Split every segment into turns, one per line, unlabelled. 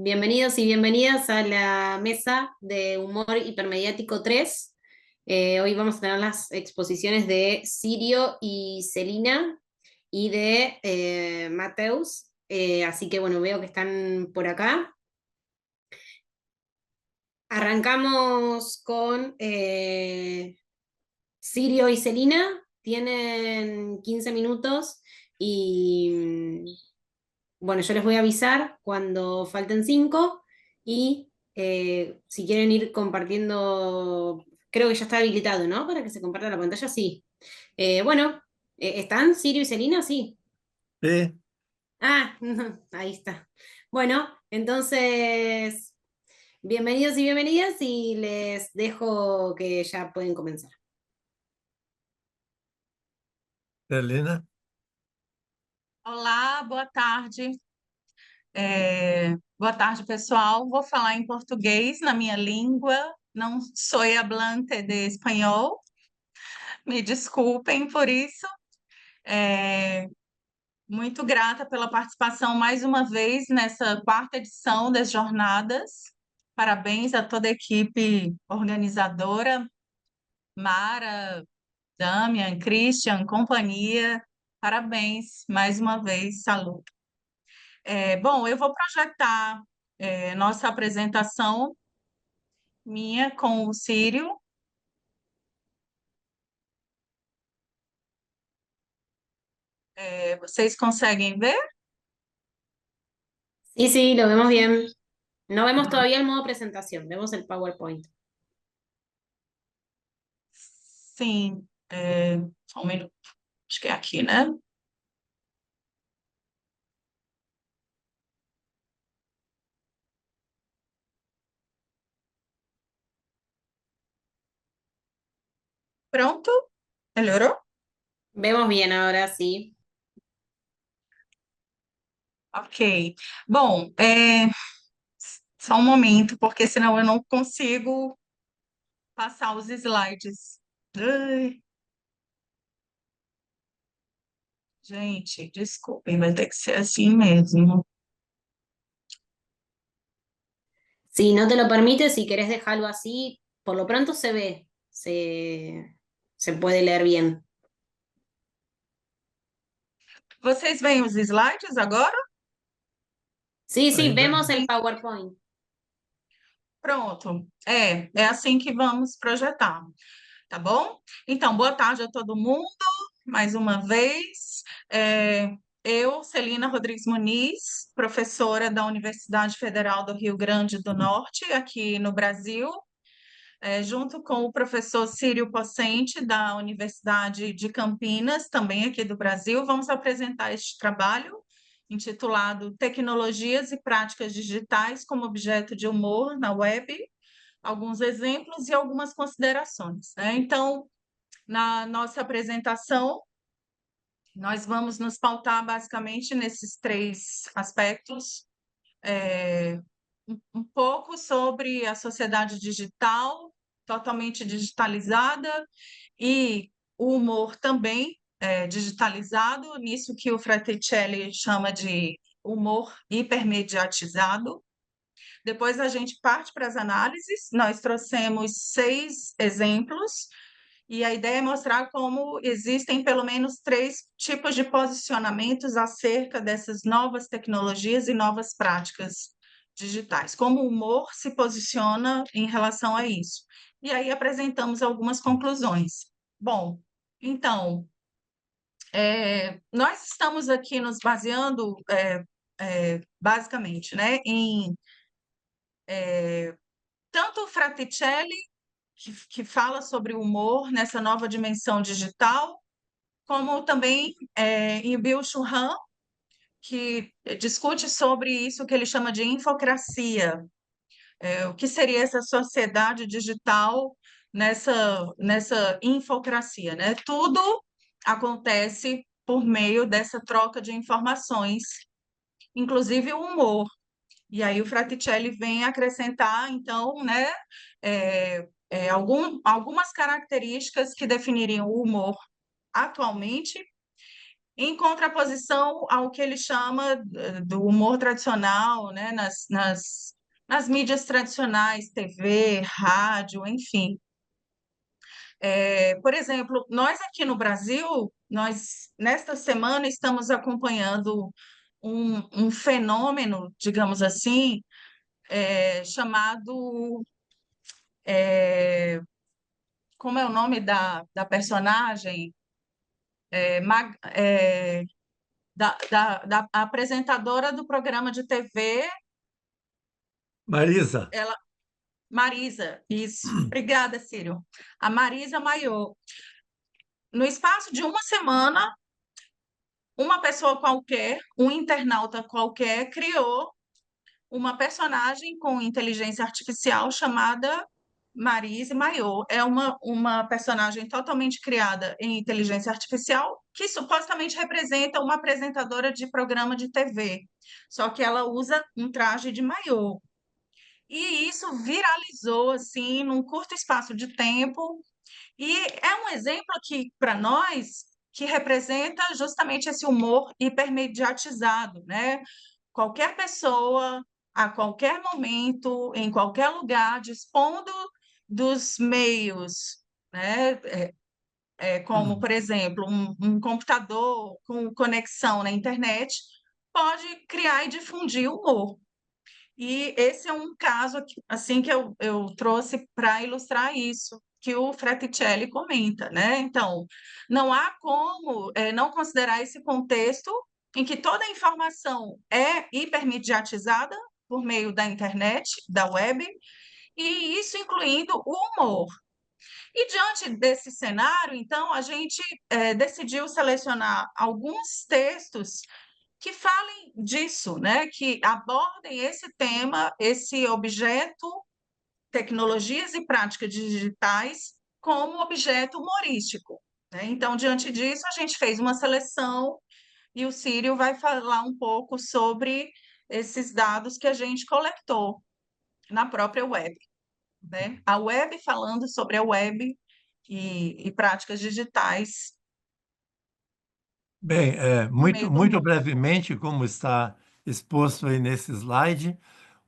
Bienvenidos y bienvenidas a la mesa de humor hipermediático 3. Hoy vamos a tener las exposiciones de Sirio y Celina y de Mateus. Así que bueno, veo que están por acá. Arrancamos con Sirio y Celina. Tienen 15 minutos y bueno, yo les voy a avisar cuando falten 5 y si quieren ir compartiendo, creo que ya está habilitado, ¿no? Para que se comparta la pantalla, sí. Bueno, ¿están Sirio y Celina? Sí.
Sí,
Ah, ahí está. Bueno, entonces, bienvenidos y bienvenidas y les dejo que ya pueden comenzar.
Celina.
Olá, boa tarde. Boa tarde, pessoal. Vou falar em português, na minha língua. Não sou hablante de espanhol. Me desculpem por isso. É, Muito grata pela participação mais uma vez nessa quarta edição das jornadas. Parabéns a toda a equipe organizadora, Mara, Damian, Christian, companhia. Parabéns mais uma vez, saludo. Bom, eu vou projetar nossa apresentação minha com o Círio. Vocês conseguem ver?
Sí, sí, lo vemos bien. No vemos todavía el modo presentación, vemos el PowerPoint.
Sim. Só um minuto. Acho que é aqui, né? Pronto? Melhorou?
Vemos bien ahora, sí.
Ok. Bom, só um momento, porque senão eu não consigo passar os slides. Ai, gente, desculpem, vai ter que ser assim mesmo.
Si no te lo permite, si querés dejarlo así, por lo pronto se ve, se puede leer bien.
Vocês veem os slides agora?
Sí, sí,
Ainda.
vemos el PowerPoint.
Pronto. É assim que vamos projetar, tá bom? Então, boa tarde a todo mundo, mais uma vez. Eu, Celina Rodrigues Muniz, professora da Universidade Federal do Rio Grande do Norte, aqui no Brasil, junto com o professor Círio Possente, da Universidade de Campinas, também aqui do Brasil, vamos apresentar este trabalho intitulado Tecnologias e Práticas Digitais como Objeto de Humor na Web, alguns exemplos e algumas considerações, né? Então, na nossa apresentação, nós vamos nos pautar basicamente nesses três aspectos. Um pouco sobre a sociedade digital, totalmente digitalizada, e o humor também digitalizado, nisso que o Fraticelli chama de humor hipermediatizado. Depois a gente parte para as análises, nós trouxemos 6 exemplos, e a ideia é mostrar como existem pelo menos 3 tipos de posicionamentos acerca dessas novas tecnologias e novas práticas digitais, como o humor se posiciona em relação a isso. E aí apresentamos algumas conclusões. Bom, então, nós estamos aqui nos baseando basicamente, né, em tanto o Fraticelli, que fala sobre o humor nessa nova dimensão digital, como também em Byung-Chul Han, que discute sobre isso que ele chama de infocracia. O que seria essa sociedade digital nessa infocracia, né? Tudo acontece por meio dessa troca de informações, inclusive o humor. E aí o Fraticelli vem acrescentar, então, né, algumas características que definiriam o humor atualmente em contraposição ao que ele chama do humor tradicional, né, nas mídias tradicionais, TV, rádio, enfim. Por exemplo, nós aqui no Brasil, nós nesta semana estamos acompanhando um fenômeno, digamos assim, chamado, como é o nome da personagem? Da apresentadora do programa de TV,
Marisa,
ela, Marisa, isso. Obrigada, Círio. A Marisa Maiô. No espaço de uma semana, uma pessoa qualquer, um internauta qualquer, criou uma personagem com inteligência artificial chamada Marise Maiô. É uma personagem totalmente criada em inteligência artificial que supostamente representa uma apresentadora de programa de TV, só que ela usa um traje de maiô. E isso viralizou assim num curto espaço de tempo e é um exemplo aqui para nós que representa justamente esse humor hipermediatizado, né? Qualquer pessoa, a qualquer momento, em qualquer lugar, dispondo dos meios, né? Como, por exemplo, um computador com conexão na internet, pode criar e difundir humor. E esse é um caso assim que eu trouxe para ilustrar isso que o Fraticelli comenta, né? Então, não há como não considerar esse contexto em que toda a informação é hipermediatizada por meio da internet, da web, e isso incluindo o humor. E diante desse cenário, então, a gente decidiu selecionar alguns textos que falem disso, né? Que abordem esse tema, esse objeto, tecnologias e práticas digitais, como objeto humorístico, né? Então, diante disso, a gente fez uma seleção e o Círio vai falar um pouco sobre esses dados que a gente coletou na própria web, né? A web falando sobre a web e práticas digitais
bem,
por meio do
muito
humor.
brevemente, como está exposto aí nesse slide,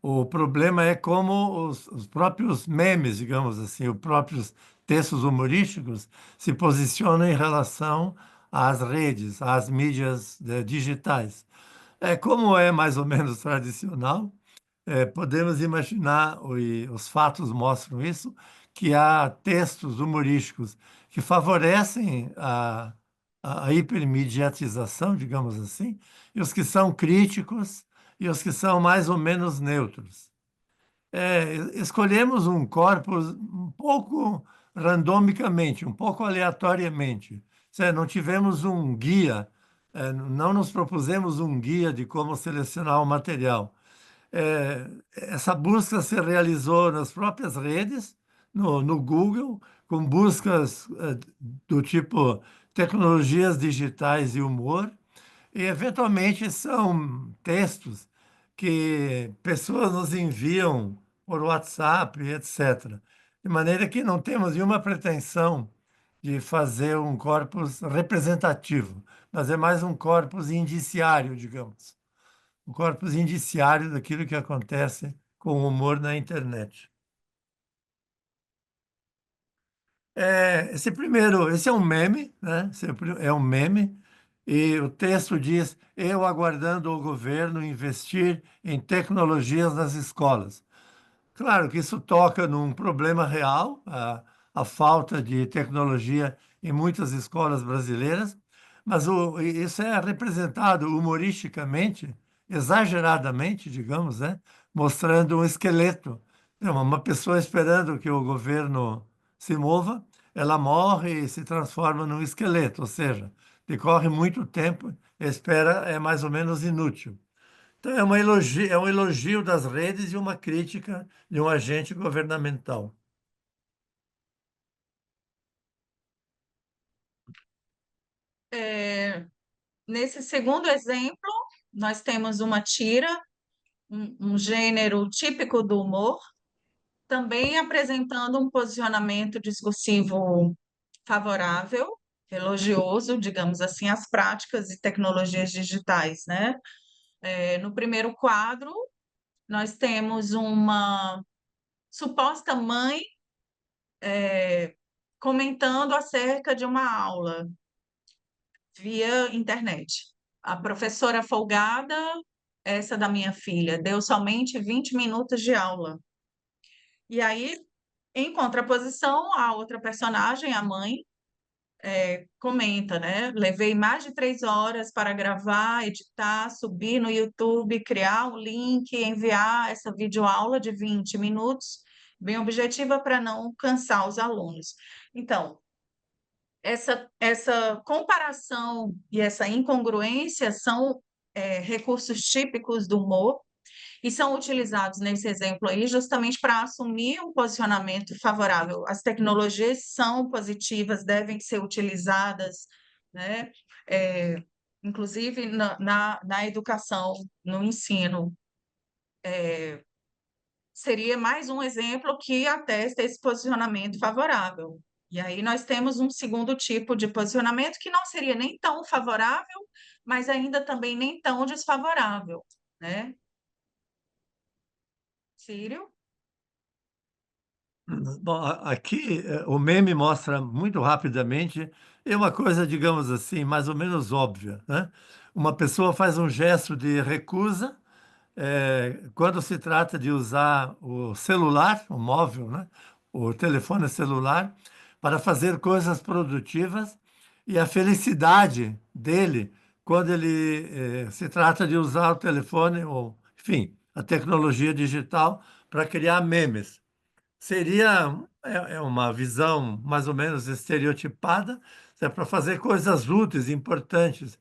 o problema é como os próprios memes, digamos assim, os próprios textos humorísticos se posicionam em relação às redes, às mídias digitais. Como é mais ou menos tradicional, podemos imaginar, e os fatos mostram isso, que há textos humorísticos que favorecem a hipermediatização, digamos assim, e os que são críticos e os que são mais ou menos neutros. Escolhemos um corpus um pouco randomicamente, um pouco aleatoriamente. Não tivemos um guia, não nos propusemos um guia de como selecionar o material. Essa busca se realizou nas próprias redes, no Google, com buscas do tipo tecnologias digitais e humor, e eventualmente são textos que pessoas nos enviam por WhatsApp, etc. De maneira que não temos nenhuma pretensão de fazer um corpus representativo, mas é mais um corpus indiciário, digamos, um corpus indiciário daquilo que acontece com o humor na internet. Esse é um meme, né? É um meme, e o texto diz: Eu aguardando o governo investir em tecnologias nas escolas. Claro que isso toca num problema real, a falta de tecnologia em muitas escolas brasileiras, mas isso é representado humoristicamente, exageradamente, digamos, né? Mostrando um esqueleto. Uma pessoa esperando que o governo se mova, ela morre e se transforma num esqueleto, ou seja, decorre muito tempo, a espera é mais ou menos inútil. Então, é um elogio das redes e uma crítica de um agente governamental.
É, Nesse segundo exemplo, nós temos uma tira, um gênero típico do humor, também apresentando um posicionamento discursivo favorável. elogioso, digamos assim, às práticas e tecnologias digitais, né? No primeiro quadro, nós temos uma suposta mãe comentando acerca de uma aula via internet. A professora folgada, essa da minha filha, deu somente 20 minutos de aula. E aí, em contraposição, a outra personagem, a mãe, comenta, né? Levei mais de 3 horas para gravar, editar, subir no YouTube, criar um link, enviar essa videoaula de 20 minutos, bem objetiva para não cansar os alunos. Então, essa comparação e essa incongruência são recursos típicos do humor e são utilizados nesse exemplo aí justamente para assumir um posicionamento favorável. As tecnologias são positivas, devem ser utilizadas, né? É, inclusive na educação, no ensino. Seria mais um exemplo que atesta esse posicionamento favorável. E aí nós temos um segundo tipo de posicionamento que não seria nem tão favorável, mas ainda também nem tão desfavorável, né? Círio?
Bom, aqui o meme mostra muito rapidamente, é uma coisa, digamos assim, mais ou menos óbvia, né? Uma pessoa faz um gesto de recusa, quando se trata de usar o celular, o móvel, né? O telefone celular, para fazer coisas produtivas, e a felicidade dele quando ele se trata de usar o telefone, ou, enfim, a tecnologia digital para criar memes. Seria uma visão mais ou menos estereotipada, é para fazer coisas úteis, importantes.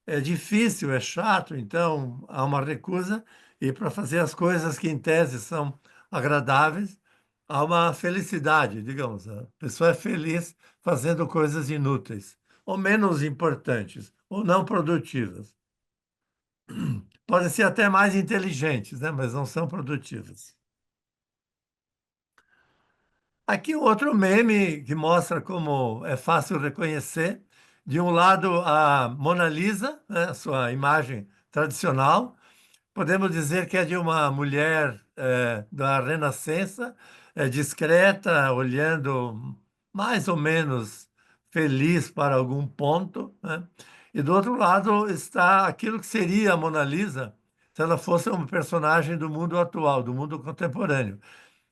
É difícil, é chato, então há uma recusa, e para fazer as coisas que em tese são agradáveis, há uma felicidade, digamos. A pessoa é feliz fazendo coisas inúteis, ou menos importantes, ou não produtivas. Podem ser até mais inteligentes, né? Mas não são produtivas. Aqui outro meme que mostra como é fácil reconhecer. De um lado, a Mona Lisa, né, sua imagem tradicional. Podemos dizer que é de uma mulher da Renascença, discreta, olhando mais ou menos feliz para algum ponto, né? E do outro lado está aquilo que seria a Mona Lisa se ela fosse um personagem do mundo atual, do mundo contemporâneo.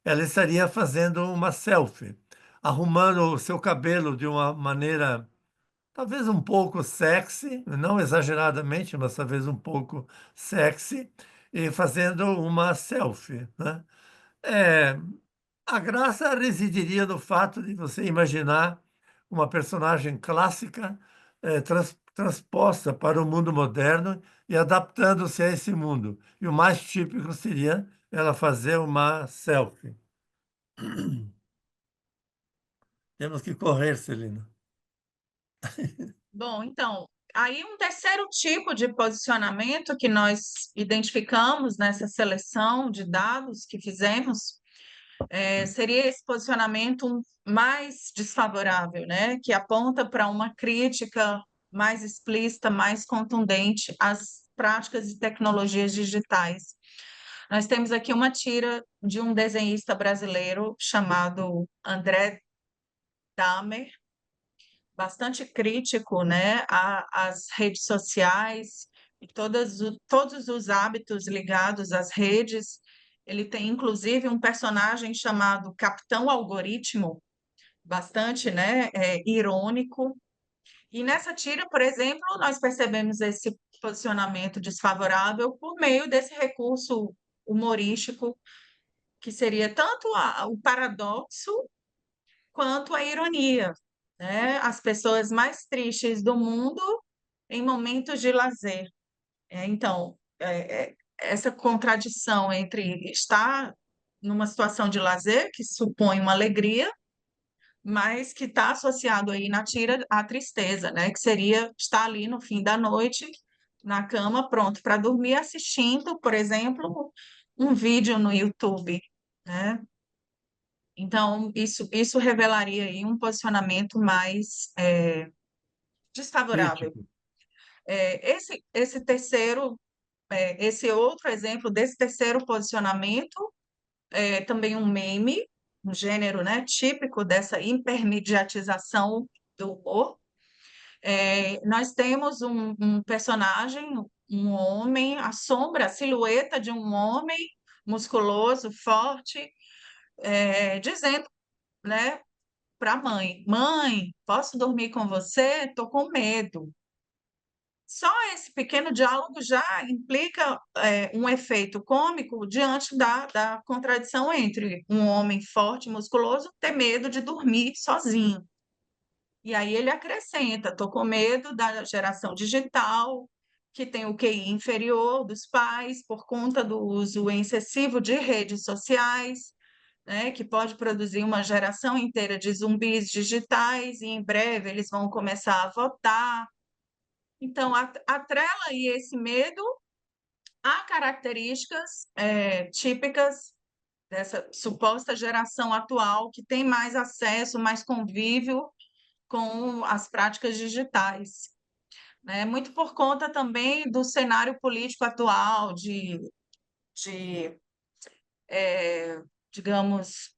Ela estaria fazendo uma selfie, arrumando o seu cabelo de uma maneira talvez um pouco sexy, não exageradamente, mas talvez um pouco sexy, e fazendo uma selfie, né? É, a graça residiria no fato de você imaginar uma personagem clássica transposta para o mundo moderno e adaptando-se a esse mundo. E o mais típico seria ela fazer uma selfie. Temos que correr, Celina.
Bom, então, aí um terceiro tipo de posicionamento que nós identificamos nessa seleção de dados que fizemos seria esse posicionamento mais desfavorável, né? Que aponta para uma crítica mais explícita, mais contundente às práticas e tecnologias digitais. Nós temos aqui uma tira de um desenhista brasileiro chamado André Dahmer, bastante crítico, né, às redes sociais e todos os hábitos ligados às redes. Ele tem, inclusive, um personagem chamado Capitão Algoritmo, bastante, né, irônico. E nessa tira, por exemplo, nós percebemos esse posicionamento desfavorável por meio desse recurso humorístico, que seria tanto o paradoxo quanto a ironia, né? As pessoas mais tristes do mundo em momentos de lazer. Então, essa contradição entre estar numa situação de lazer, que supõe uma alegria, mas que está associado aí na tira à tristeza, né? Que seria estar ali no fim da noite, na cama, pronto para dormir, assistindo, por exemplo, um vídeo no YouTube, né? Então, isso revelaria aí um posicionamento mais desfavorável.
Crítico.
Esse outro exemplo desse terceiro posicionamento é também um meme, um gênero, né, típico dessa hipermediatização do humor. Nós temos um personagem, um homem, a sombra, a silhueta de um homem musculoso, forte, dizendo, né, para a mãe: Mãe, posso dormir com você? Estou com medo. Só esse pequeno diálogo já implica um efeito cômico diante da contradição entre um homem forte, musculoso, ter medo de dormir sozinho. E aí ele acrescenta: estou com medo da geração digital, que tem o QI inferior dos pais por conta do uso excessivo de redes sociais, né, que pode produzir uma geração inteira de zumbis digitais, e em breve eles vão começar a votar. Então, atrela aí esse medo a características típicas dessa suposta geração atual, que tem mais acesso, mais convívio com as práticas digitais, né? Muito por conta também do cenário político atual, de digamos,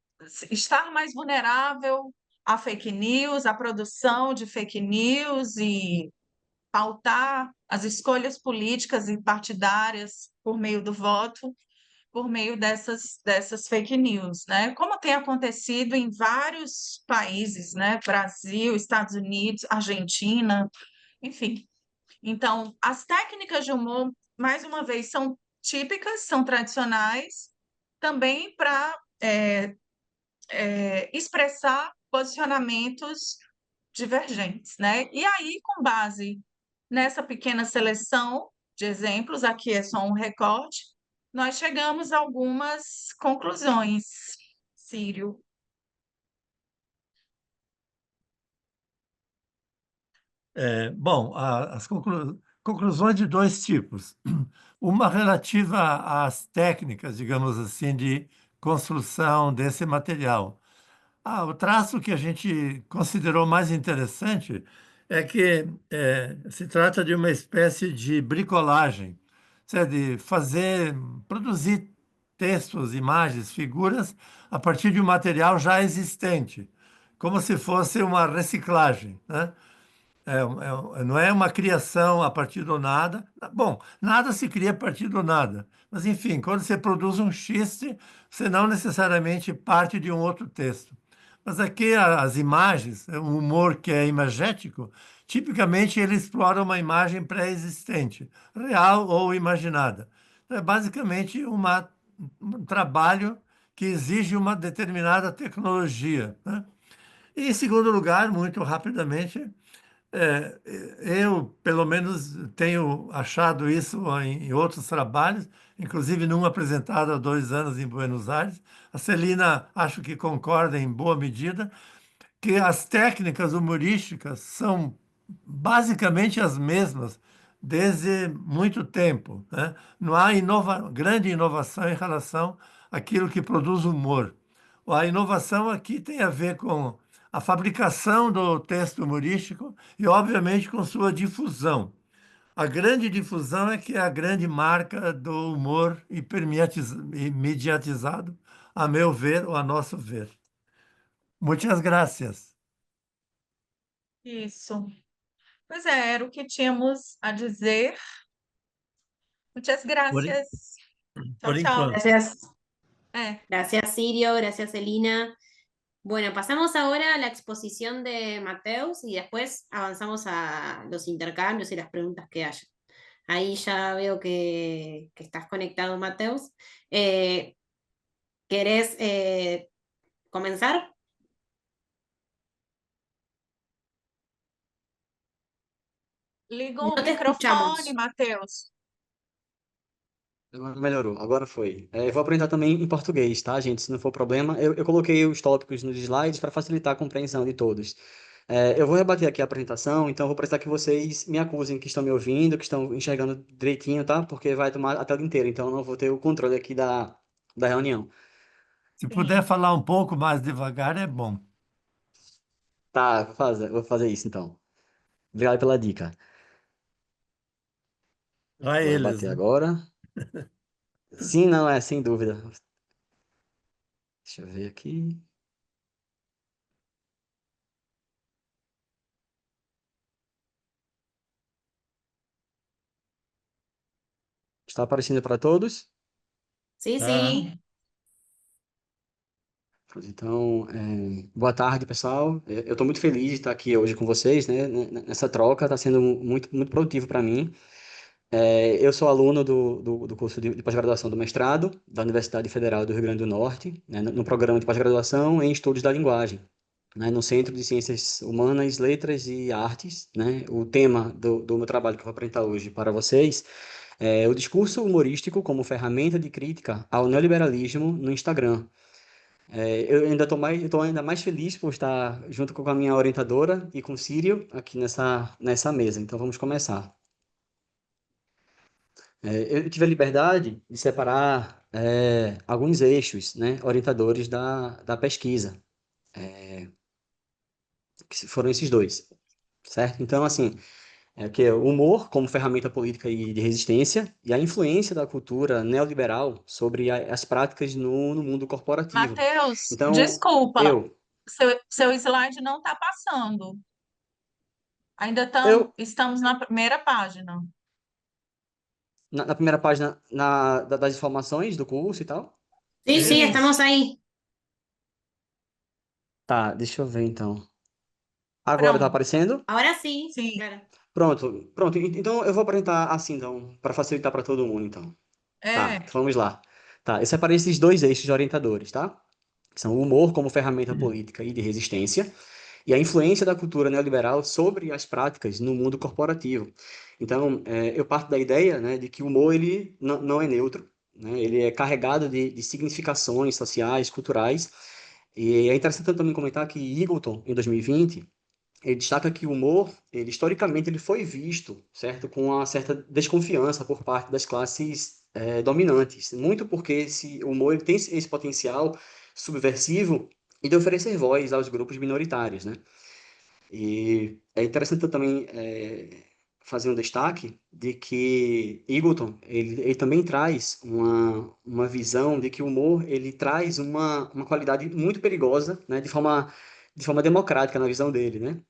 estar mais vulnerável à fake news, à produção de fake news e pautar as escolhas políticas e partidárias por meio do voto, por meio dessas fake news, né? Como tem acontecido em vários países, né? Brasil, Estados Unidos, Argentina, enfim. Então, as técnicas de humor, mais uma vez, são típicas, são tradicionais, também para expressar posicionamentos divergentes, né? E aí, com base nessa pequena seleção de exemplos, aqui é só um recorte, nós chegamos a algumas conclusões, Círio.
Bom, as conclusões de dois tipos. Uma relativa às técnicas, digamos assim, de construção desse material. O traço que a gente considerou mais interessante é que se trata de uma espécie de bricolagem, de produzir textos, imagens, figuras a partir de um material já existente, como se fosse uma reciclagem, né? Não é uma criação a partir do nada. Bom, nada se cria a partir do nada. Mas, enfim, quando você produz um xiste, você não necessariamente parte de um outro texto. Mas aqui as imagens, o humor que é imagético, tipicamente ele explora uma imagem pré-existente, real ou imaginada. É basicamente um trabalho que exige uma determinada tecnologia, né? E, em segundo lugar, muito rapidamente, é, eu, pelo menos, tenho achado isso em outros trabalhos, inclusive num apresentado há 2 anos em Buenos Aires. A Celina, acho que concorda em boa medida, que as técnicas humorísticas são basicamente as mesmas desde muito tempo, né? Não há grande inovação em relação àquilo que produz humor. A inovação aqui tem a ver com a fabricação do texto humorístico e, obviamente, com sua difusão. A grande difusão é que é a grande marca do humor hipermediatizado, a meu ver ou a nosso ver. Muitas graças.
Isso. Pois era o que tínhamos a dizer. Muitas
Por, en-
graças. Tchau,
por
tchau.
enquanto.
Gracias,
É.
gracias Sirio, gracias Elina. Bueno, pasamos ahora a la exposición de Mateus y después avanzamos a los intercambios y las preguntas que haya. Ahí ya veo que estás conectado, Mateus. Eh, ¿Querés comenzar?
Liga o
No te
microfone,
escuchamos.
Matheus.
Melhorou, agora foi. Eu vou apresentar também em português, tá, gente? Se não for problema, eu coloquei os tópicos nos slides para facilitar a compreensão de todos. Eu vou rebater aqui a apresentação, então eu vou precisar que vocês me acusem que estão me ouvindo, que estão enxergando direitinho, tá? Porque vai tomar a tela inteira, então eu não vou ter o controle aqui da reunião.
Se puder
Sim.
falar um pouco mais devagar, é bom.
Tá, vou fazer isso então. Obrigado pela dica.
Para
Vou
eles,
rebater
né?
agora. Sim, não, sem dúvida. Deixa eu ver aqui. Está aparecendo para todos?
Sí,
Tá?
sí.
Então, boa tarde, pessoal. Eu estou muito feliz de estar aqui hoje com vocês, né? Nessa troca, está sendo muito, muito produtivo para mim. Eu sou aluno do curso de pós-graduação do mestrado da Universidade Federal do Rio Grande do Norte, né? No programa de pós-graduação em Estudos da Linguagem, né? No Centro de Ciências Humanas, Letras e Artes, né? O tema do meu trabalho que eu vou apresentar hoje para vocês é o discurso humorístico como ferramenta de crítica ao neoliberalismo no Instagram. Eu ainda estou ainda mais feliz por estar junto com a minha orientadora e com o Círio aqui nessa mesa. Então, vamos começar. Eu tive a liberdade de separar alguns eixos, né, orientadores da pesquisa, que foram esses dois, certo? Então, assim, que é o humor como ferramenta política e de resistência e a influência da cultura neoliberal sobre as práticas no mundo corporativo.
Matheus,
Então,
desculpa,
eu,
seu slide não está passando.
eu
Estamos na primeira página.
na primeira página das informações do curso e tal.
Sí, sí,
Isso.
estamos ahí.
Tá, deixa eu ver então. Agora tá
Pronto,
aparecendo?
Ahora sí,
sim.
claro.
Pronto, pronto. Então eu vou apresentar assim, então, para facilitar para todo mundo, então. Tá,
É,
vamos lá. Tá, eu separei esses dois eixos orientadores, tá? Que são o humor como ferramenta política e de resistência e a influência da cultura neoliberal sobre as práticas no mundo corporativo. Então, eu parto da ideia, né, de que o humor ele não é neutro, né? Ele é carregado de significações sociais, culturais. E é interessante também comentar que Eagleton, em 2020, ele destaca que o humor, ele historicamente ele foi visto, certo, com uma certa desconfiança por parte das classes dominantes, muito porque esse humor ele tem esse potencial subversivo e de oferecer voz aos grupos minoritários, né? E é interessante também fazer um destaque de que Eagleton, ele também traz uma visão de que o humor, ele traz uma qualidade muito perigosa, né, de forma democrática na visão dele, né?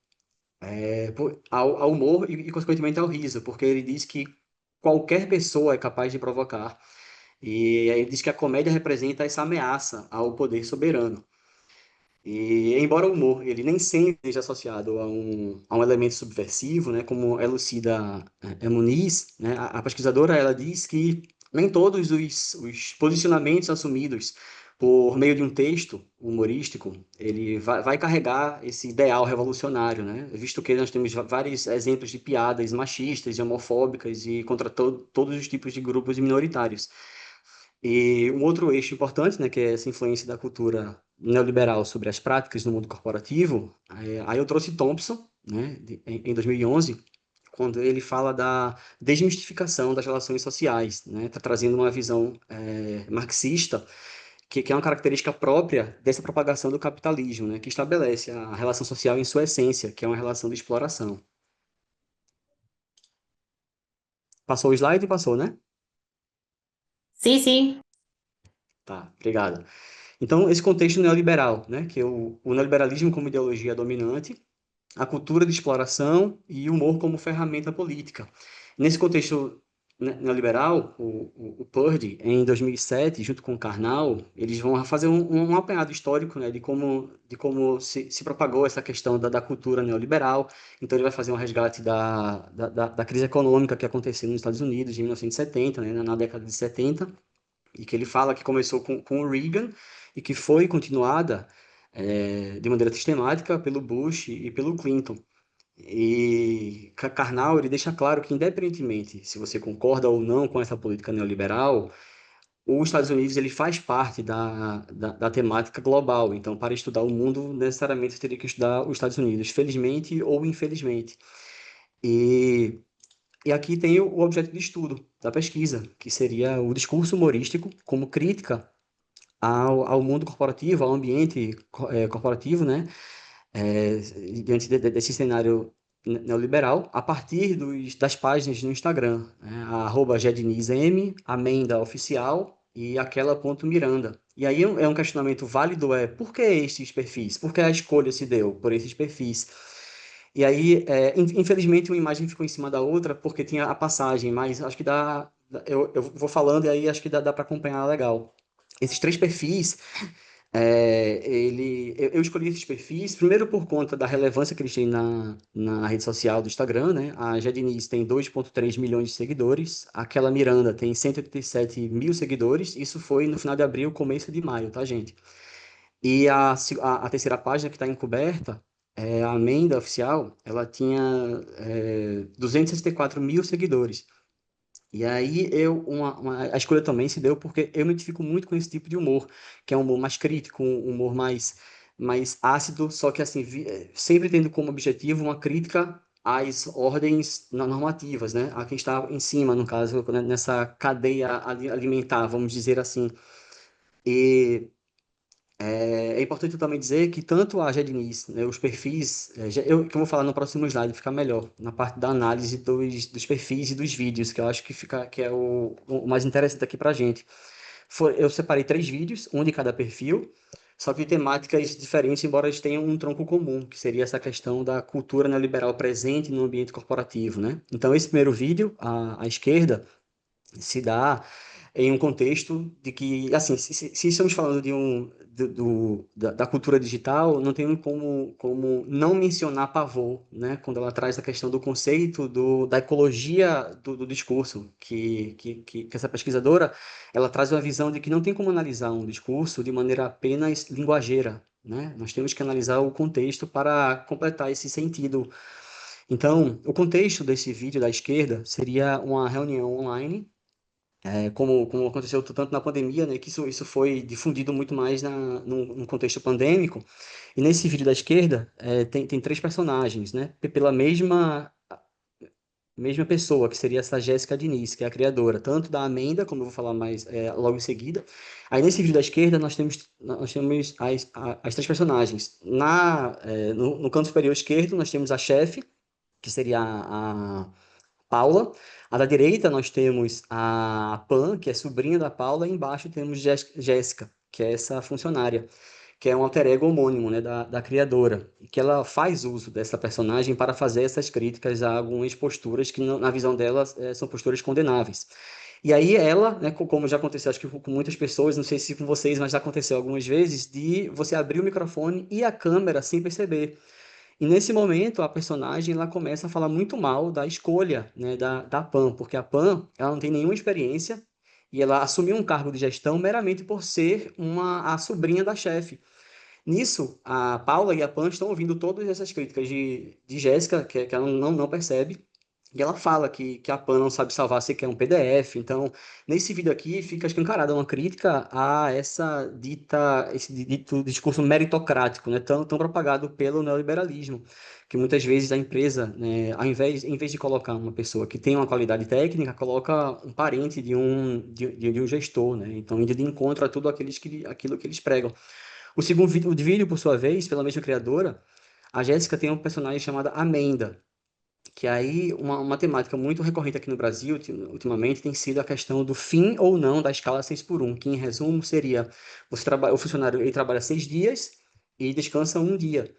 Ao humor e, consequentemente, ao riso, porque ele diz que qualquer pessoa é capaz de provocar. E aí ele diz que a comédia representa essa ameaça ao poder soberano. E, embora o humor ele nem sempre esteja associado a um elemento subversivo, né, como elucida Muniz, né, a pesquisadora ela diz que nem todos os posicionamentos assumidos por meio de um texto humorístico, ele vai carregar esse ideal revolucionário, né? Visto que nós temos vários exemplos de piadas machistas e homofóbicas e contra todos os tipos de grupos minoritários. E um outro eixo importante, né, que é essa influência da cultura neoliberal sobre as práticas no mundo corporativo, aí eu trouxe Thompson, né, em 2011, quando ele fala da desmistificação das relações sociais, né, tá trazendo uma visão marxista, que é uma característica própria dessa propagação do capitalismo, né, que estabelece a relação social em sua essência, que é uma relação de exploração. Passou o slide? Passou, né?
Sí, sí.
Tá, obrigado. Então, esse contexto neoliberal, né, que é o neoliberalismo como ideologia dominante, a cultura de exploração e o humor como ferramenta política. Nesse contexto neoliberal, o Purdy, em 2007, junto com o Karnal, eles vão fazer um apanhado histórico, né, de como se propagou essa questão da cultura neoliberal. Então, ele vai fazer um resgate da crise econômica que aconteceu nos Estados Unidos em 1970, né, na década de 70, e que ele fala que começou com o Reagan e que foi continuada de maneira sistemática pelo Bush e pelo Clinton. E Karnal, ele deixa claro que, independentemente se você concorda ou não com essa política neoliberal, os Estados Unidos ele faz parte da temática global. Então, para estudar o mundo, necessariamente você teria que estudar os Estados Unidos, felizmente ou infelizmente. E e aqui tem o objeto de estudo da pesquisa, que seria o discurso humorístico como crítica ao mundo corporativo, ao ambiente corporativo, né? Diante desse cenário neoliberal a partir das páginas no Instagram, né? @jednizm, Amenda Oficial e aquela.miranda. E aí é um questionamento válido, por que estes perfis? Por que a escolha se deu por esses perfis? E aí, infelizmente, uma imagem ficou em cima da outra porque tinha a passagem, mas acho que eu vou falando e aí acho que dá para acompanhar legal. Esses três perfis, eu escolhi esses perfis, primeiro por conta da relevância que eles têm na rede social do Instagram, né? A Jadiniz tem 2,3 milhões de seguidores, aquela Miranda tem 187 mil seguidores, isso foi no final de abril, começo de maio, tá, gente? E a terceira página que está encoberta, a Amenda Oficial, ela tinha 264 mil seguidores. E aí a escolha também se deu porque eu me identifico muito com esse tipo de humor, que é um humor mais crítico, um humor mais ácido, só que assim, sempre tendo como objetivo uma crítica às ordens normativas, né? A quem está em cima, no caso, né, nessa cadeia alimentar, vamos dizer assim. E é importante também dizer que tanto a Gednis, né, os perfis, que eu vou falar no próximo slide, fica melhor, na parte da análise dos perfis e dos vídeos, que eu acho que é o mais interessante aqui para a gente. Eu separei 3 vídeos, um de cada perfil, só que de temáticas diferentes, embora eles tenham um tronco comum, que seria essa questão da cultura neoliberal presente no ambiente corporativo, né? Então, esse primeiro vídeo, à esquerda, se dá em um contexto de que, assim, se estamos falando da cultura digital, não tem como não mencionar Pavot, né, quando ela traz a questão do conceito da ecologia do discurso, que essa pesquisadora, ela traz uma visão de que não tem como analisar um discurso de maneira apenas linguageira, né? Nós temos que analisar o contexto para completar esse sentido. Então, o contexto desse vídeo da esquerda seria uma reunião online, como aconteceu tanto na pandemia, né, que isso foi difundido muito mais no contexto pandêmico. E nesse vídeo da esquerda, tem 3 personagens, né, pela mesma pessoa, que seria essa Jéssica Diniz, que é a criadora, tanto da Amenda, como eu vou falar mais logo em seguida. Aí nesse vídeo da esquerda, nós temos as 3 personagens. No canto superior esquerdo, nós temos a chefe, que seria a Paula. À da direita nós temos a Pan, que é sobrinha da Paula, e embaixo temos Jéssica, que é essa funcionária, que é um alter ego homônimo, né, da criadora, e que ela faz uso dessa personagem para fazer essas críticas a algumas posturas que, na visão dela, são posturas condenáveis. E aí ela, né, como já aconteceu, acho que com muitas pessoas, não sei se com vocês, mas já aconteceu algumas vezes, de você abrir o microfone e a câmera sem perceber. E nesse momento, a personagem ela começa a falar muito mal da escolha, né, da Pam, porque a Pam ela não tem nenhuma experiência e ela assumiu um cargo de gestão meramente por ser a sobrinha da chefe. Nisso, a Paula e a Pan estão ouvindo todas essas críticas de Jéssica, que ela não percebe, e ela fala que a Pan não sabe salvar sequer um PDF. Então, nesse vídeo aqui, fica escancarada uma crítica a esse dito discurso meritocrático, né, tão propagado pelo neoliberalismo, que muitas vezes a empresa, né, em vez de colocar uma pessoa que tem uma qualidade técnica, coloca um parente de um gestor, né? Então, indo de encontro a tudo aquilo que eles pregam. O segundo vídeo, por sua vez, pela mesma criadora, a Jéssica tem um personagem chamado Amenda, que aí uma temática muito recorrente aqui no Brasil, ultimamente, tem sido a questão do fim ou não da escala 6x1, que em resumo seria, o funcionário ele trabalha 6 dias e descansa um dia.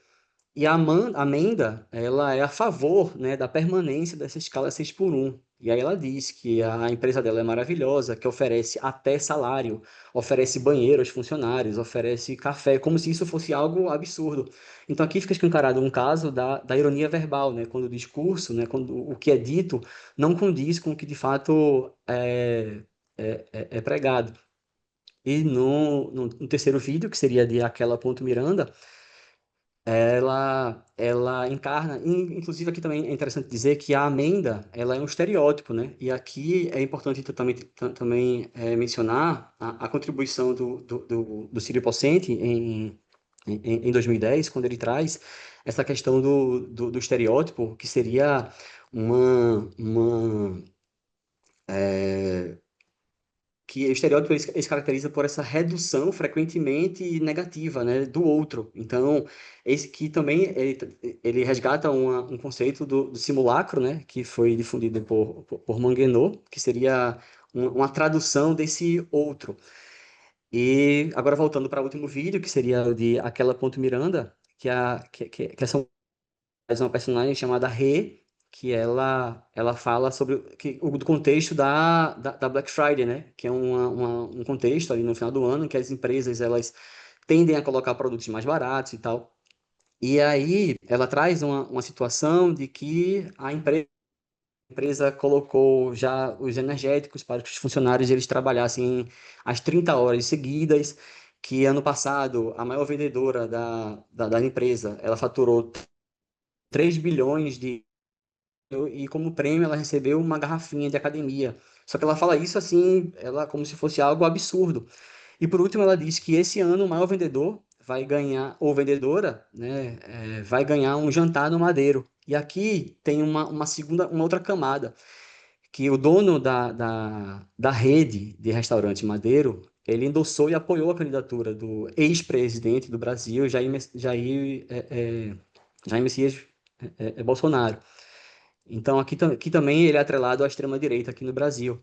E a Amenda, ela é a favor, né, da permanência dessa escala 6x1. E aí ela diz que a empresa dela é maravilhosa, que oferece até salário, oferece banheiro aos funcionários, oferece café, como se isso fosse algo absurdo. Então aqui fica escancarado um caso da ironia verbal, né, quando o discurso, né, quando o que é dito não condiz com o que de fato é pregado. E no terceiro vídeo, que seria de Aquela Ponto Miranda, ela encarna, inclusive aqui também é interessante dizer que a amenda, ela é um estereótipo, né? E aqui é importante também mencionar a contribuição do Círio Pocente em 2010, quando ele traz essa questão do estereótipo, que seria uma que o estereótipo ele se caracteriza por essa redução frequentemente negativa, né, do outro. Então, esse que também ele resgata um conceito do simulacro, né, que foi difundido por Manguenot, que seria uma tradução desse outro. E agora voltando para o último vídeo, que seria o de Aquela Ponto Miranda, que essa é uma personagem chamada Rê, que ela fala sobre do contexto da Black Friday, né? Que é um contexto ali no final do ano que as empresas elas tendem a colocar produtos mais baratos e tal. E aí ela traz uma situação de que a empresa colocou já os energéticos para que os funcionários eles trabalhassem às 30 horas seguidas, que ano passado a maior vendedora da empresa, ela faturou 3 bilhões e como prêmio ela recebeu uma garrafinha de academia. Só que ela fala isso assim, ela como se fosse algo absurdo. E por último ela diz que esse ano o maior vendedor vai ganhar, ou vendedora, né, vai ganhar um jantar no Madeiro. E aqui tem uma outra camada, que o dono da rede de restaurante Madeiro, ele endossou e apoiou a candidatura do ex-presidente do Brasil, Jair Messias Bolsonaro. Então, aqui também ele é atrelado à extrema-direita aqui no Brasil.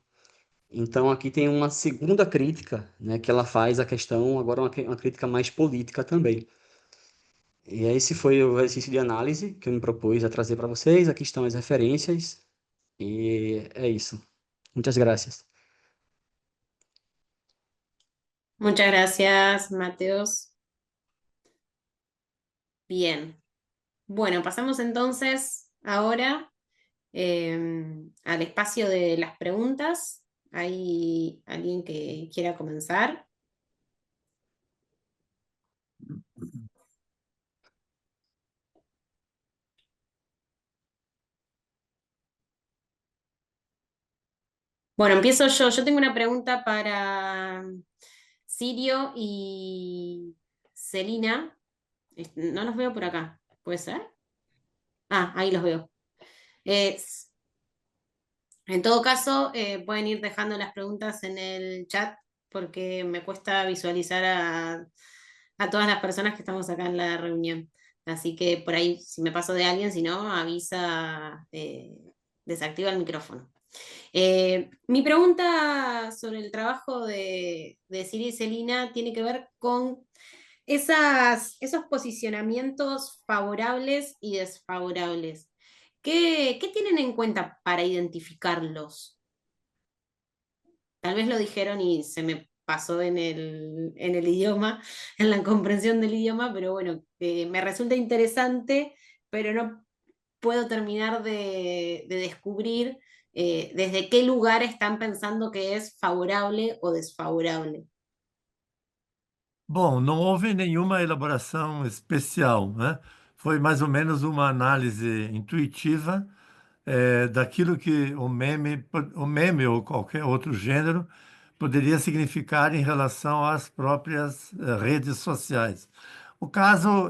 Então, aqui tem uma segunda crítica, né, que ela faz a questão, agora uma crítica mais política também. E esse foi o exercício de análise que eu me propus a trazer para vocês. Aqui estão as referências. E é isso. Muchas gracias.
Muchas gracias, Mateos. Bien. Bueno, pasamos entonces ahora al espacio de las preguntas. ¿Hay alguien que quiera comenzar? Bueno, empiezo yo. Yo tengo una pregunta para Sirio y Celina. No los veo por acá. ¿Puede ser? Ah, ahí los veo. Eh, En todo caso, pueden ir dejando las preguntas en el chat porque me cuesta visualizar a todas las personas que estamos acá en la reunión. Así que por ahí, si me paso de alguien, si no, avisa, desactiva el micrófono. Mi pregunta sobre el trabajo de Siri y Celina tiene que ver con esos posicionamientos favorables y desfavorables. ¿Qué tienen en cuenta para identificarlos? Tal vez lo dijeron y se me pasó en el idioma, en la comprensión del idioma, pero bueno, me resulta interesante, pero no puedo terminar de descubrir desde qué lugar están pensando que es favorable o desfavorable.
Bom, não houve nenhuma elaboração especial, né? Foi mais ou menos uma análise intuitiva daquilo que o meme ou qualquer outro gênero poderia significar em relação às próprias redes sociais.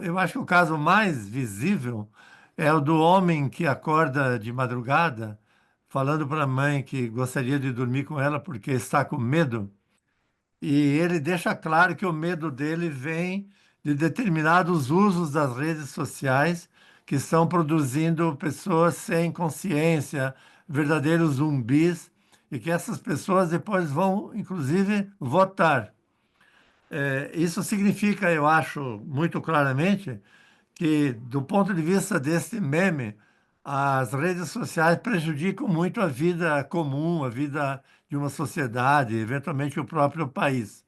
Eu acho que o caso mais visível é o do homem que acorda de madrugada falando para a mãe que gostaria de dormir com ela porque está com medo. E ele deixa claro que o medo dele vem de determinados usos das redes sociais que estão produzindo pessoas sem consciência, verdadeiros zumbis, e que essas pessoas depois vão, inclusive, votar. Isso significa, eu acho, muito claramente, que, do ponto de vista desse meme, as redes sociais prejudicam muito a vida comum, a vida de uma sociedade, eventualmente o próprio país.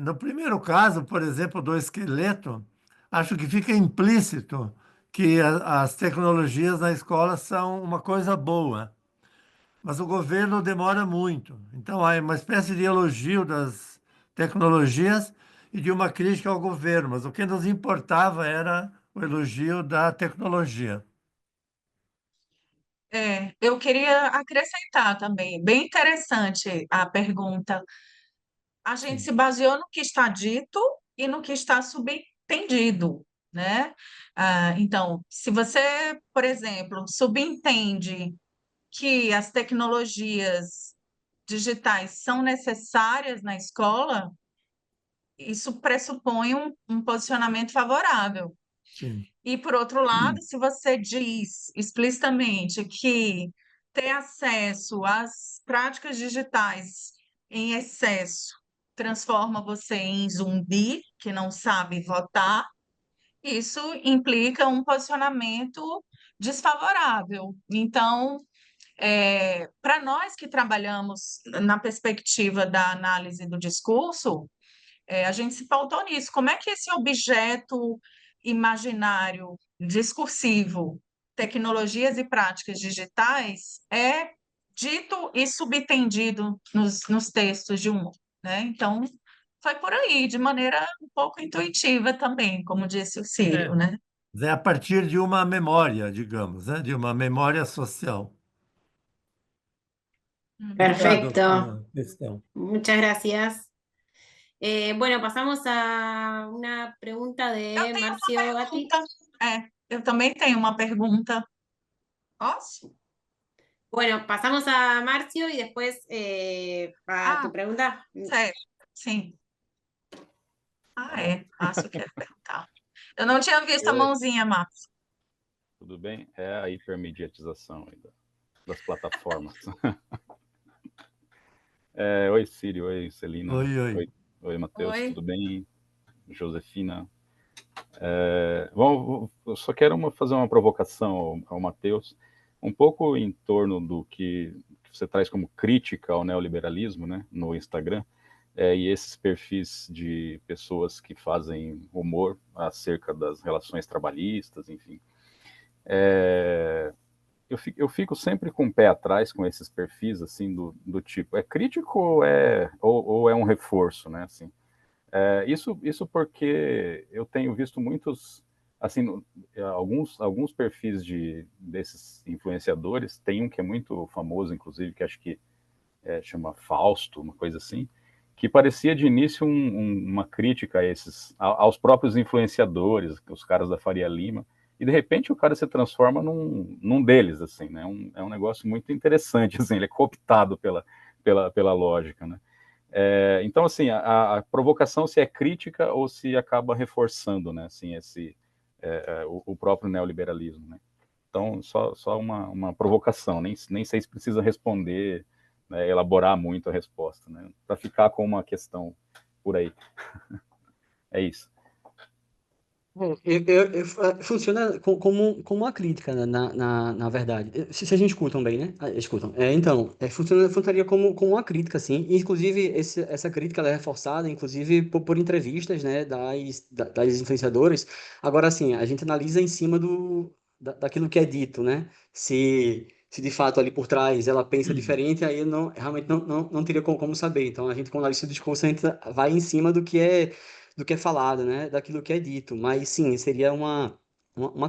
No primeiro caso, por exemplo, do esqueleto, acho que fica implícito que as tecnologias na escola são uma coisa boa, mas o governo demora muito. Então, há uma espécie de elogio das tecnologias e de uma crítica ao governo, mas o que nos importava era o elogio da tecnologia.
Eu queria acrescentar também, bem interessante a pergunta. A gente
Sim.
se baseou no que está dito e no que está subentendido, né? Então, se você, por exemplo, subentende que as tecnologias digitais são necessárias na escola, isso pressupõe um posicionamento favorável.
Sim.
E, por outro lado, se você diz explicitamente que ter acesso às práticas digitais em excesso transforma você em zumbi, que não sabe votar, isso implica um posicionamento desfavorável. Então, para nós que trabalhamos na perspectiva da análise do discurso, a gente se pautou nisso. Como é que esse objeto imaginário, discursivo, tecnologias e práticas digitais é dito e subtendido nos textos de humor, né? Então, foi por aí, de maneira um pouco intuitiva também, como disse o Círio, né?
É a partir de uma memória, digamos, né? De uma memória social. Obrigado
Perfecto,
pela questão.
muchas gracias. Bueno, pasamos a una pregunta
Eu
de
tenho
Marcio
uma
Gatti.
pergunta. Eu também tenho uma pergunta. Posso?
Bueno, pasamos a Marcio y después a tu
Ah,
pregunta.
certo, sim. Márcio quer perguntar. Eu não tinha visto a
Oi,
mãozinha, Márcio.
tudo bem? É a hipermediatização aí das plataformas. Oi, Círio. Oi, Celina.
Oi, oi.
Oi, Matheus.
Oi.
Tudo bem? Josefina. Bom, eu só quero fazer uma provocação ao Matheus, um pouco em torno do que você traz como crítica ao neoliberalismo, né, no Instagram, e esses perfis de pessoas que fazem humor acerca das relações trabalhistas, enfim. Eu fico sempre com o pé atrás com esses perfis, assim, do tipo, é crítico ou é um reforço, né, assim. Isso porque eu tenho visto muitos, assim, alguns perfis desses influenciadores, tem um que é muito famoso, inclusive, que acho que chama Fausto, uma coisa assim, que parecia de início uma crítica aos próprios influenciadores, os caras da Faria Lima, e de repente o cara se transforma num deles, assim, né? É um negócio muito interessante, assim, ele é cooptado pela lógica, né? Então, assim, a provocação se é crítica ou se acaba reforçando, né, assim, o próprio neoliberalismo, né? Então, só uma provocação, nem sei se precisa responder, né, elaborar muito a resposta, né, para ficar com uma questão por aí. É isso.
Funciona como uma crítica, né, na verdade. Se a gente escutam bem, né? Escutam. Então, funcionaria como uma crítica, assim. Inclusive, essa crítica ela é reforçada, inclusive, por entrevistas, né, das influenciadoras. Agora, assim, a gente analisa em cima daquilo que é dito, né? Se de fato ali por trás ela pensa diferente, aí realmente não teria como saber. Então, a gente, quando analisa o discurso, a gente vai em cima do que é falado, né? Daquilo que é dito. Mas sim, seria uma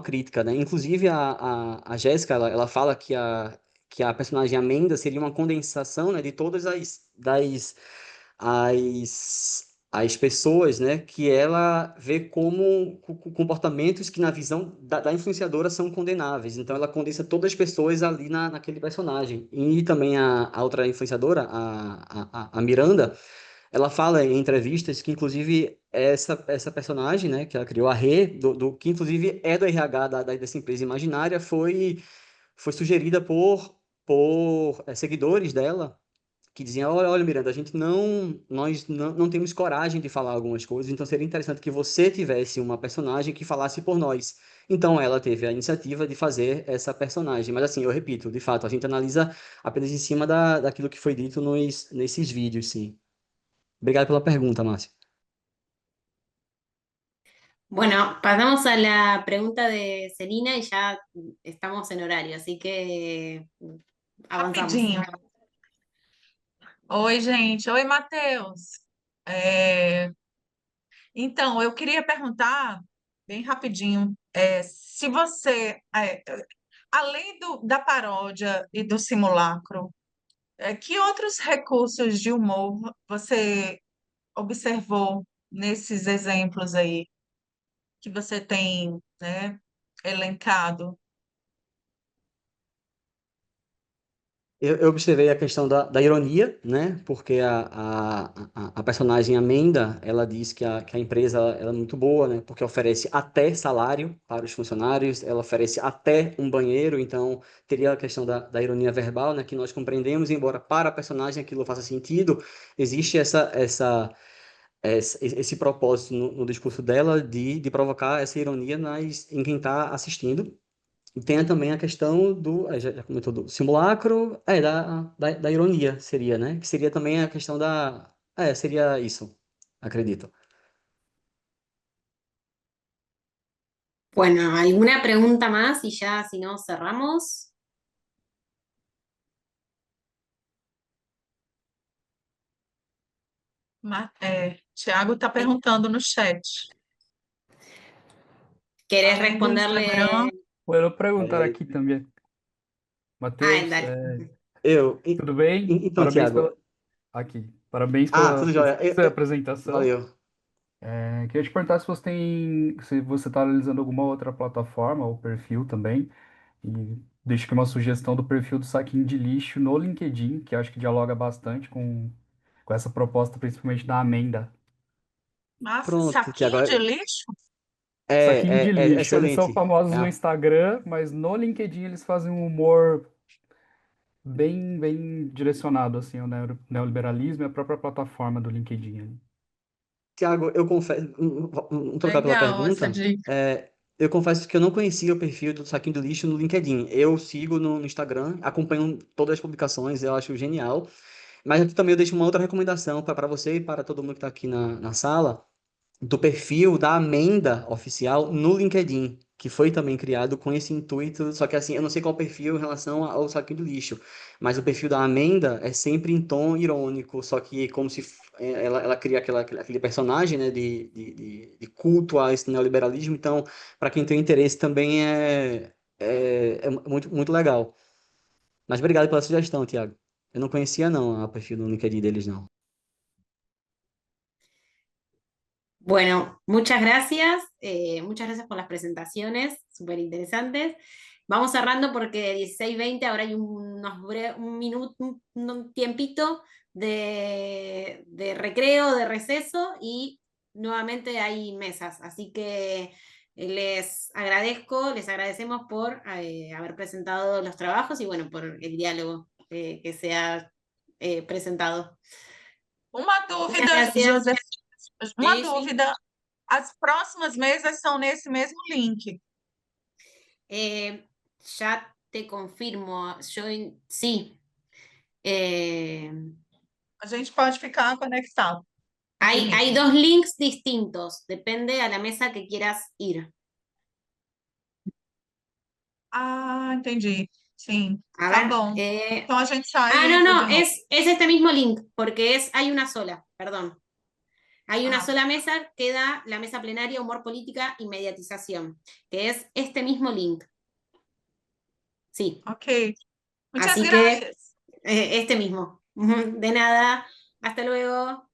crítica, né? Inclusive a Jéssica, ela fala que a personagem Amanda seria uma condensação, né, de todas as pessoas, né, que ela vê como comportamentos que na visão da influenciadora são condenáveis. Então ela condensa todas as pessoas ali naquele personagem. E também a outra influenciadora, a Miranda, ela fala em entrevistas que, inclusive, essa personagem, né, que ela criou, a Rê, que inclusive é do RH dessa empresa imaginária, foi sugerida por seguidores dela, que diziam, olha, Miranda, nós não temos coragem de falar algumas coisas, então seria interessante que você tivesse uma personagem que falasse por nós. Então ela teve a iniciativa de fazer essa personagem. Mas assim, eu repito, de fato, a gente analisa apenas em cima daquilo que foi dito nesses vídeos, sim. Obrigado pela pergunta, Márcio.
Bueno, pasamos a la pregunta de Celina y ya estamos en horario, así que avanzamos.
Rapidinho. Oi, gente. Oi, Matheus. É, Então, eu queria perguntar, bem rapidinho, se você, além da paródia e do simulacro, que outros recursos de humor você observou nesses exemplos aí que você tem, né, elencado?
Eu observei a questão da ironia, né? Porque a personagem Amenda, ela diz que a empresa ela é muito boa, né? Porque oferece até salário para os funcionários, ela oferece até um banheiro, então teria a questão da ironia verbal, né? Que nós compreendemos, embora para a personagem aquilo faça sentido, existe esse propósito no discurso dela de provocar essa ironia em quem está assistindo. E tem também a questão já comentou do simulacro, da ironia seria, né? Que seria também a questão seria isso, acredito.
Bueno, ¿alguna pregunta más? Y ya, si no, cerramos.
Tiago está perguntando no chat.
¿Querés
Além do
responderle?
Instagram,
Puedo preguntar
É,
aqui também.
Ay,
Matheus,
dale.
tudo bem?
então,
Parabéns
Tiago,
pela... Aqui. Parabéns
tudo
pela
jóia.
excelente apresentação.
Valeu.
Queria te perguntar se você está analisando alguma outra plataforma ou perfil também. E deixo aqui uma sugestão do perfil do Saquinho de Lixo no LinkedIn, que acho que dialoga bastante com essa proposta, principalmente da Amenda.
nossa,
Pronto, Tiago.
saquinho de lixo?
Saquinho de
É
Lixo. Eles são
excelente.
famosos no
É,
Instagram, mas no LinkedIn eles fazem um humor bem direcionado assim ao neoliberalismo e a própria plataforma do LinkedIn ali.
Tiago, eu confesso, muito obrigado pela
Legal essa
pergunta.
dica.
Eu confesso que eu não conhecia o perfil do Saquinho do Lixo no LinkedIn. Eu sigo no Instagram, acompanho todas as publicações, eu acho genial. Mas aqui também eu deixo uma outra recomendação para você e para todo mundo que está aqui na sala, do perfil da Amenda Oficial no LinkedIn, que foi também criado com esse intuito, só que assim, eu não sei qual perfil em relação ao Saquinho do Lixo, mas o perfil da Amenda é sempre em tom irônico, só que como se ela cria aquele personagem, né, de culto a esse neoliberalismo, então, para quem tem interesse também é muito, muito legal. Mas obrigado pela sugestão, Tiago. Eu não conhecia não o perfil no LinkedIn deles, não.
Bueno, muchas gracias por las presentaciones, súper interesantes. Vamos cerrando porque 16:20, ahora hay un minuto, un tiempito de recreo, de receso y nuevamente hay mesas. Así que les agradecemos por haber presentado los trabajos y bueno, por el diálogo que se ha presentado.
Uma
Muchas
dúvida,
gracias.
José, uma
Sí, sí.
dúvida. As próximas mesas são nesse mesmo link.
Ya te confirmo, sí.
A gente pode ficar conectado.
Hay dos links distintos, depende a la mesa que quieras ir.
Ah, entendi. Sim,
A
tá
ver,
bom. Então a gente sai e
no,
entra de
no,
novo.
es este mismo link, porque hay una sola, perdón. Hay una
Ah.
sola mesa, queda la mesa plenaria, humor, política y mediatización, que es este mismo link. Sí.
Ok. Muchas
Así que
gracias.
este mismo. De nada. Hasta luego.